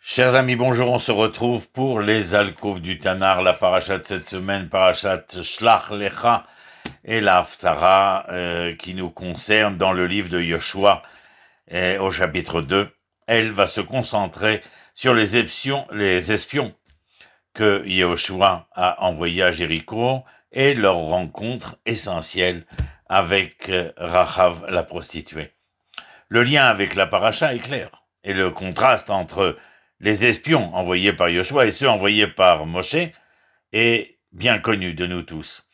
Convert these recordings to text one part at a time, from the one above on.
Chers amis, bonjour, on se retrouve pour les alcôves du Tanar, la paracha de cette semaine, parachat Shlach Lecha et la Haftara qui nous concerne dans le livre de Yoshua au chapitre 2. Elle va se concentrer sur les espions que Yoshua a envoyés à Jéricho et leur rencontre essentielle avec Rachav la prostituée. Le lien avec la paracha est clair et le contraste entre les espions envoyés par Yoshua et ceux envoyés par Moshe est bien connu de nous tous.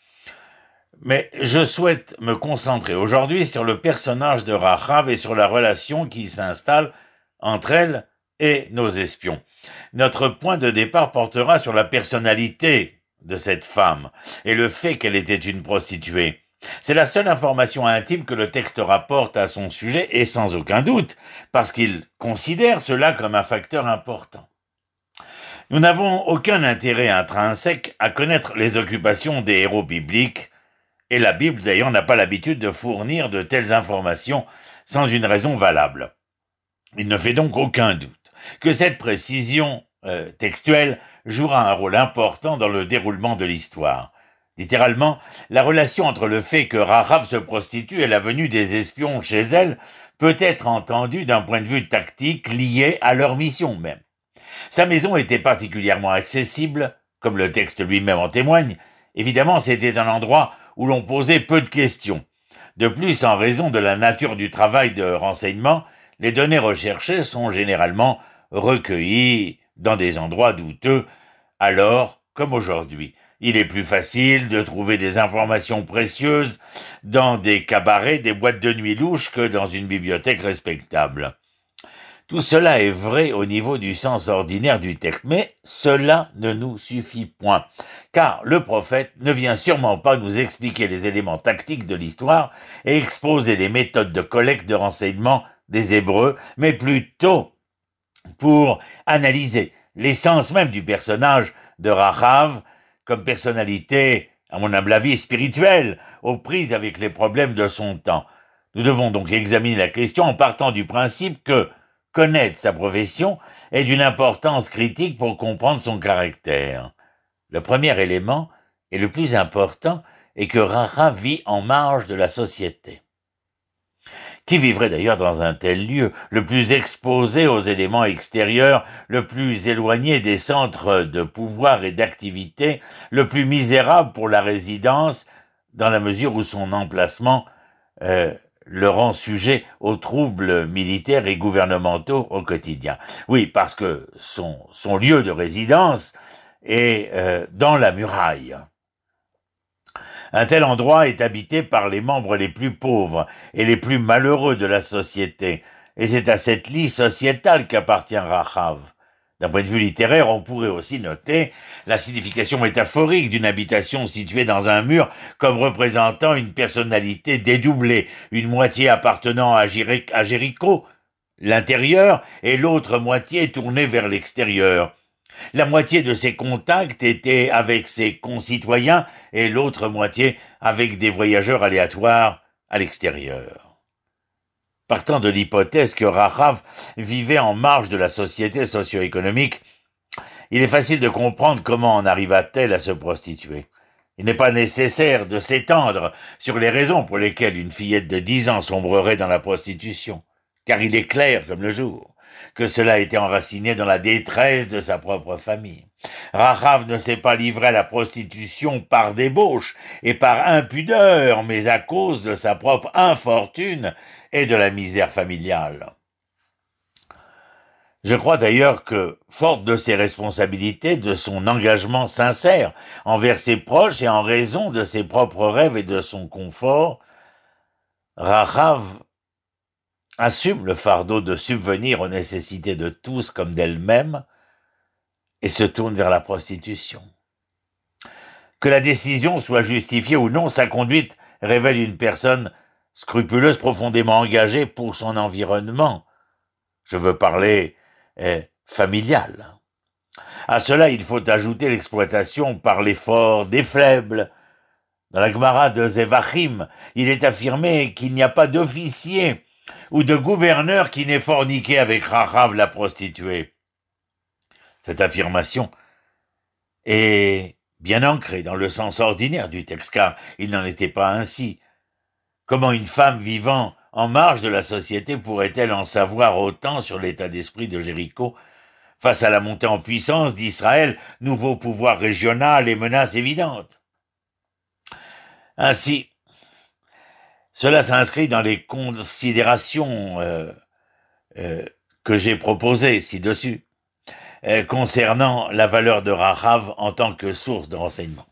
Mais je souhaite me concentrer aujourd'hui sur le personnage de Rachav et sur la relation qui s'installe entre elle et nos espions. Notre point de départ portera sur la personnalité de cette femme et le fait qu'elle était une prostituée. C'est la seule information intime que le texte rapporte à son sujet, et sans aucun doute, parce qu'il considère cela comme un facteur important. Nous n'avons aucun intérêt intrinsèque à connaître les occupations des héros bibliques, et la Bible d'ailleurs n'a pas l'habitude de fournir de telles informations sans une raison valable. Il ne fait donc aucun doute que cette précision textuelle jouera un rôle important dans le déroulement de l'histoire. Littéralement, la relation entre le fait que Rachav se prostitue et la venue des espions chez elle peut être entendue d'un point de vue tactique lié à leur mission même. Sa maison était particulièrement accessible, comme le texte lui-même en témoigne. Évidemment, c'était un endroit où l'on posait peu de questions. De plus, en raison de la nature du travail de renseignement, les données recherchées sont généralement recueillies dans des endroits douteux, alors comme aujourd'hui. Il est plus facile de trouver des informations précieuses dans des cabarets, des boîtes de nuit louches que dans une bibliothèque respectable. Tout cela est vrai au niveau du sens ordinaire du texte, mais cela ne nous suffit point, car le prophète ne vient sûrement pas nous expliquer les éléments tactiques de l'histoire et exposer les méthodes de collecte de renseignements des Hébreux, mais plutôt pour analyser l'essence même du personnage de Rachav, comme personnalité, à mon humble avis, spirituelle, aux prises avec les problèmes de son temps. Nous devons donc examiner la question en partant du principe que connaître sa profession est d'une importance critique pour comprendre son caractère. Le premier élément, et le plus important, est que Rachav vit en marge de la société. Qui vivrait d'ailleurs dans un tel lieu, le plus exposé aux éléments extérieurs, le plus éloigné des centres de pouvoir et d'activité, le plus misérable pour la résidence, dans la mesure où son emplacement le rend sujet aux troubles militaires et gouvernementaux au quotidien. Oui, parce que son lieu de résidence est dans la muraille. Un tel endroit est habité par les membres les plus pauvres et les plus malheureux de la société, et c'est à cette lie sociétale qu'appartient Rachav. D'un point de vue littéraire, on pourrait aussi noter la signification métaphorique d'une habitation située dans un mur comme représentant une personnalité dédoublée, une moitié appartenant à Jéricho, l'intérieur, et l'autre moitié tournée vers l'extérieur. La moitié de ses contacts étaient avec ses concitoyens et l'autre moitié avec des voyageurs aléatoires à l'extérieur. Partant de l'hypothèse que Rachav vivait en marge de la société socio-économique, il est facile de comprendre comment en arriva-t-elle à se prostituer. Il n'est pas nécessaire de s'étendre sur les raisons pour lesquelles une fillette de 10 ans sombrerait dans la prostitution, car il est clair comme le jour que cela était enraciné dans la détresse de sa propre famille. Rachav ne s'est pas livré à la prostitution par débauche et par impudeur, mais à cause de sa propre infortune et de la misère familiale. Je crois d'ailleurs que, forte de ses responsabilités, de son engagement sincère envers ses proches et en raison de ses propres rêves et de son confort, Rachav assume le fardeau de subvenir aux nécessités de tous comme d'elle-même et se tourne vers la prostitution. Que la décision soit justifiée ou non, sa conduite révèle une personne scrupuleuse, profondément engagée pour son environnement. Je veux parler familial. À cela, il faut ajouter l'exploitation par l'effort des faibles. Dans la Gemara de Zevachim, il est affirmé qu'il n'y a pas d'officier ou de gouverneur qui n'ait forniqué avec Rachav la prostituée. Cette affirmation est bien ancrée dans le sens ordinaire du texte, car il n'en était pas ainsi. Comment une femme vivant en marge de la société pourrait-elle en savoir autant sur l'état d'esprit de Jéricho face à la montée en puissance d'Israël, nouveau pouvoir régional et menace évidente? Ainsi, cela s'inscrit dans les considérations que j'ai proposées ci-dessus, concernant la valeur de Rahav en tant que source de renseignement.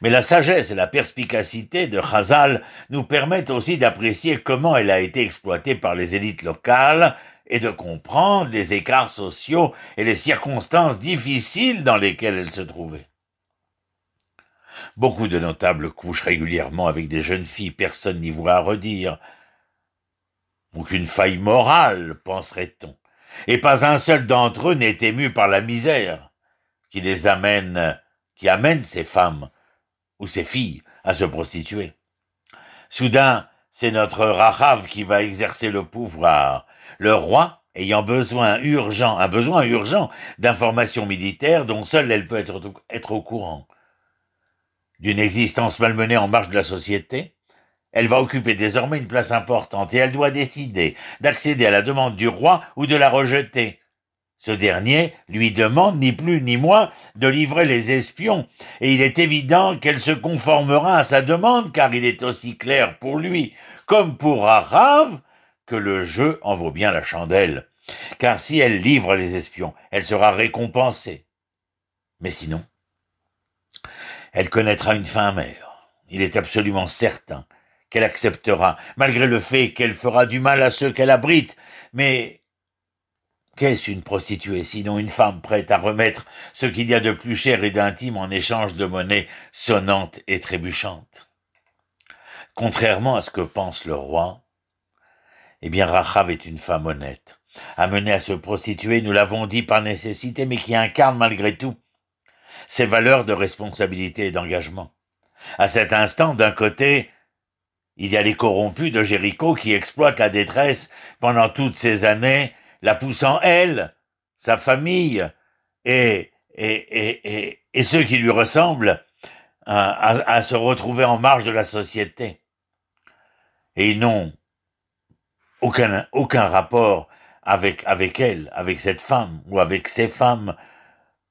Mais la sagesse et la perspicacité de Chazal nous permettent aussi d'apprécier comment elle a été exploitée par les élites locales et de comprendre les écarts sociaux et les circonstances difficiles dans lesquelles elle se trouvait. Beaucoup de notables couchent régulièrement avec des jeunes filles, personne n'y voit à redire. Aucune faille morale, penserait-on. Et pas un seul d'entre eux n'est ému par la misère qui amène ces femmes ou ces filles à se prostituer. Soudain, c'est notre Rahav qui va exercer le pouvoir. Le roi, ayant un besoin urgent d'informations militaires dont seule elle peut être au courant. D'une existence malmenée en marge de la société, elle va occuper désormais une place importante et elle doit décider d'accéder à la demande du roi ou de la rejeter. Ce dernier lui demande ni plus ni moins de livrer les espions, et il est évident qu'elle se conformera à sa demande, car il est aussi clair pour lui, comme pour Rahav, que le jeu en vaut bien la chandelle. Car si elle livre les espions, elle sera récompensée. Mais sinon, elle connaîtra une fin amère. Il est absolument certain qu'elle acceptera, malgré le fait qu'elle fera du mal à ceux qu'elle abrite, mais qu'est-ce une prostituée, sinon une femme prête à remettre ce qu'il y a de plus cher et d'intime en échange de monnaie sonnante et trébuchante? Contrairement à ce que pense le roi, eh bien Rahav est une femme honnête, amenée à se prostituer, nous l'avons dit, par nécessité, mais qui incarne malgré tout ses valeurs de responsabilité et d'engagement. À cet instant, d'un côté, il y a les corrompus de Jéricho qui exploitent la détresse pendant toutes ces années, la poussant, elle, sa famille et ceux qui lui ressemblent à se retrouver en marge de la société. Et ils n'ont aucun rapport avec elle, avec cette femme ou avec ces femmes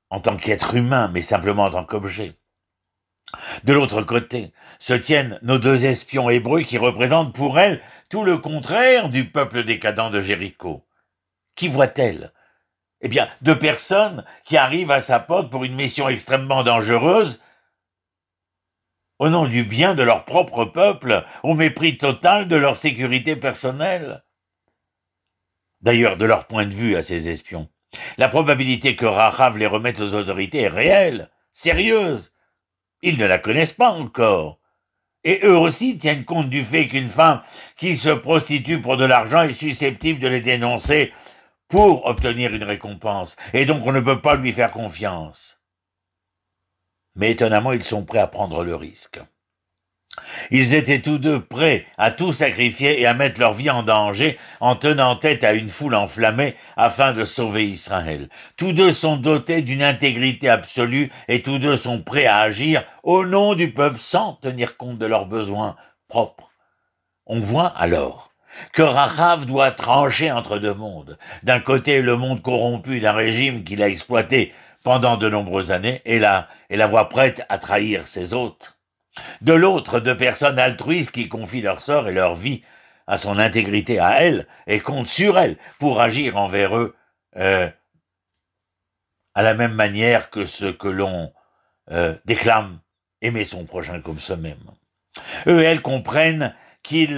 en tant qu'être humain, mais simplement en tant qu'objet. De l'autre côté, se tiennent nos deux espions hébreux qui représentent pour elle tout le contraire du peuple décadent de Jéricho. Qui voit-elle? Eh bien, deux personnes qui arrivent à sa porte pour une mission extrêmement dangereuse, au nom du bien de leur propre peuple, au mépris total de leur sécurité personnelle. D'ailleurs, de leur point de vue à ces espions, la probabilité que Rahav les remette aux autorités est réelle, sérieuse. Ils ne la connaissent pas encore. Et eux aussi tiennent compte du fait qu'une femme qui se prostitue pour de l'argent est susceptible de les dénoncer pour obtenir une récompense. Et donc on ne peut pas lui faire confiance. Mais étonnamment, ils sont prêts à prendre le risque. Ils étaient tous deux prêts à tout sacrifier et à mettre leur vie en danger en tenant tête à une foule enflammée afin de sauver Israël. Tous deux sont dotés d'une intégrité absolue et tous deux sont prêts à agir au nom du peuple sans tenir compte de leurs besoins propres. On voit alors que Rahav doit trancher entre deux mondes. D'un côté, le monde corrompu d'un régime qu'il a exploité pendant de nombreuses années et la voit prête à trahir ses hôtes. De l'autre, deux personnes altruistes qui confient leur sort et leur vie à son intégrité à elle et comptent sur elle pour agir envers eux à la même manière que ce que l'on déclame aimer son prochain comme soi-même. Eux et elles comprennent qu'il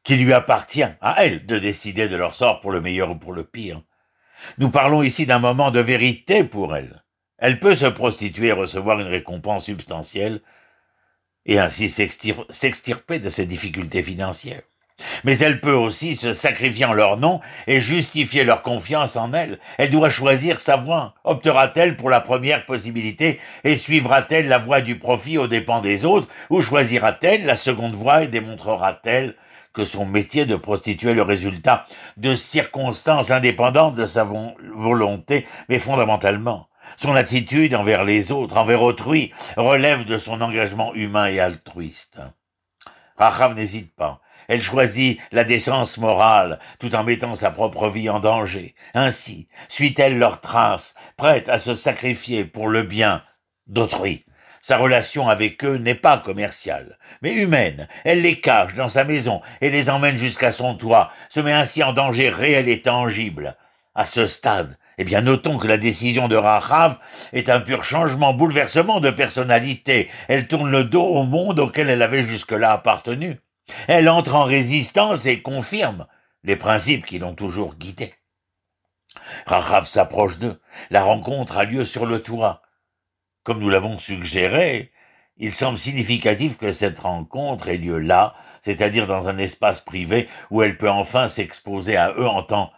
lui appartient à elles de décider de leur sort pour le meilleur ou pour le pire. Nous parlons ici d'un moment de vérité pour elle. Elle peut se prostituer et recevoir une récompense substantielle et ainsi s'extirper de ses difficultés financières. Mais elle peut aussi se sacrifier en leur nom et justifier leur confiance en elle. Elle doit choisir sa voie. Optera-t-elle pour la première possibilité et suivra-t-elle la voie du profit aux dépens des autres, ou choisira-t-elle la seconde voie et démontrera-t-elle que son métier de prostituée est le résultat de circonstances indépendantes de sa volonté, mais fondamentalement, son attitude envers les autres, envers autrui, relève de son engagement humain et altruiste. Rachav n'hésite pas. Elle choisit la décence morale tout en mettant sa propre vie en danger. Ainsi, suit-elle leurs traces, prête à se sacrifier pour le bien d'autrui. Sa relation avec eux n'est pas commerciale, mais humaine. Elle les cache dans sa maison et les emmène jusqu'à son toit, se met ainsi en danger réel et tangible. À ce stade, eh bien, notons que la décision de Rachav est un pur changement, bouleversement de personnalité. Elle tourne le dos au monde auquel elle avait jusque-là appartenu. Elle entre en résistance et confirme les principes qui l'ont toujours guidée. Rachav s'approche d'eux. La rencontre a lieu sur le toit. Comme nous l'avons suggéré, il semble significatif que cette rencontre ait lieu là, c'est-à-dire dans un espace privé où elle peut enfin s'exposer à eux en tant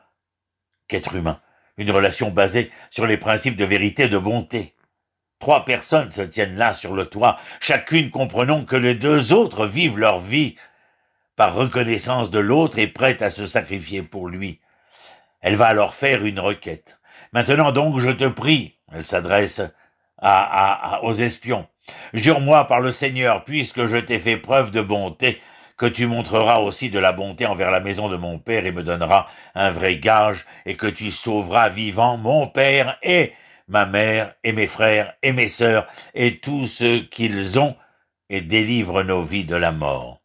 qu'être humain. Une relation basée sur les principes de vérité et de bonté. 3 personnes se tiennent là sur le toit, chacune comprenant que les 2 autres vivent leur vie par reconnaissance de l'autre et prête à se sacrifier pour lui. Elle va alors faire une requête. Maintenant donc, je te prie, elle s'adresse aux espions, jure-moi par le Seigneur, puisque je t'ai fait preuve de bonté, que tu montreras aussi de la bonté envers la maison de mon père et me donneras un vrai gage, et que tu sauveras vivant mon père et ma mère et mes frères et mes sœurs et tout ce qu'ils ont, et délivre nos vies de la mort.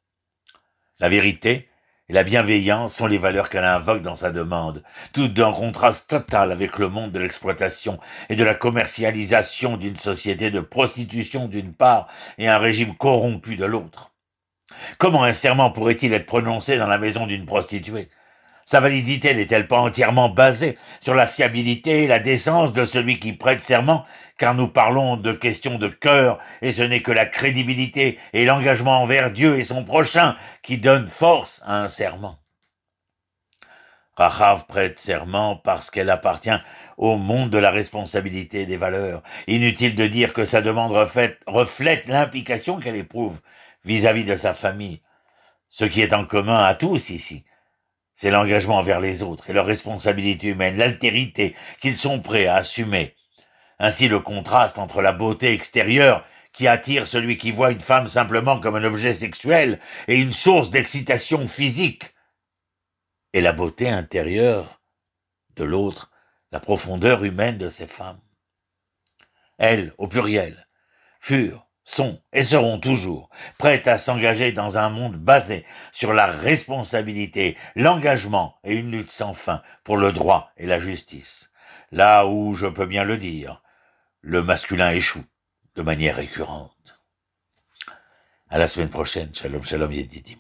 La vérité et la bienveillance sont les valeurs qu'elle invoque dans sa demande, toutes en contraste total avec le monde de l'exploitation et de la commercialisation d'une société de prostitution d'une part et un régime corrompu de l'autre. Comment un serment pourrait-il être prononcé dans la maison d'une prostituée? Sa validité n'est-elle pas entièrement basée sur la fiabilité et la décence de celui qui prête serment, car nous parlons de questions de cœur, et ce n'est que la crédibilité et l'engagement envers Dieu et son prochain qui donnent force à un serment. Rachav prête serment parce qu'elle appartient au monde de la responsabilité et des valeurs. Inutile de dire que sa demande reflète l'implication qu'elle éprouve vis-à-vis de sa famille. Ce qui est en commun à tous ici, c'est l'engagement envers les autres et leur responsabilité humaine, l'altérité qu'ils sont prêts à assumer. Ainsi le contraste entre la beauté extérieure qui attire celui qui voit une femme simplement comme un objet sexuel et une source d'excitation physique, et la beauté intérieure de l'autre, la profondeur humaine de ces femmes. Elles, au pluriel, furent, sont et seront toujours prêtes à s'engager dans un monde basé sur la responsabilité, l'engagement et une lutte sans fin pour le droit et la justice. Là où, je peux bien le dire, le masculin échoue de manière récurrente. À la semaine prochaine. Shalom, shalom, yedidim.